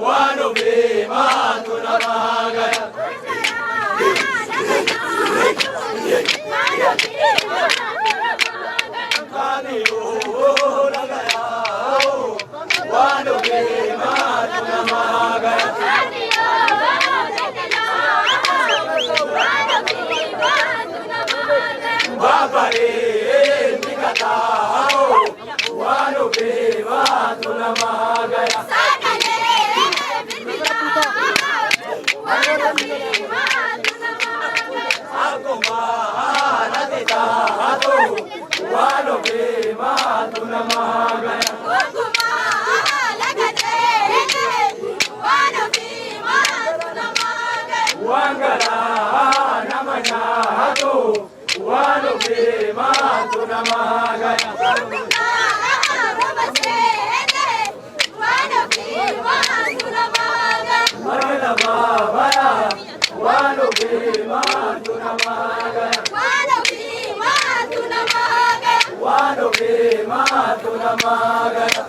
wano bema tunamagaya wano bema tunamagaya Babare nikatao wano bema tunamagaya wano bema tunamagaya wangala namanyato wano bema tunamagaya marala babaya wano bema tunamagaya wano bema tunamagaya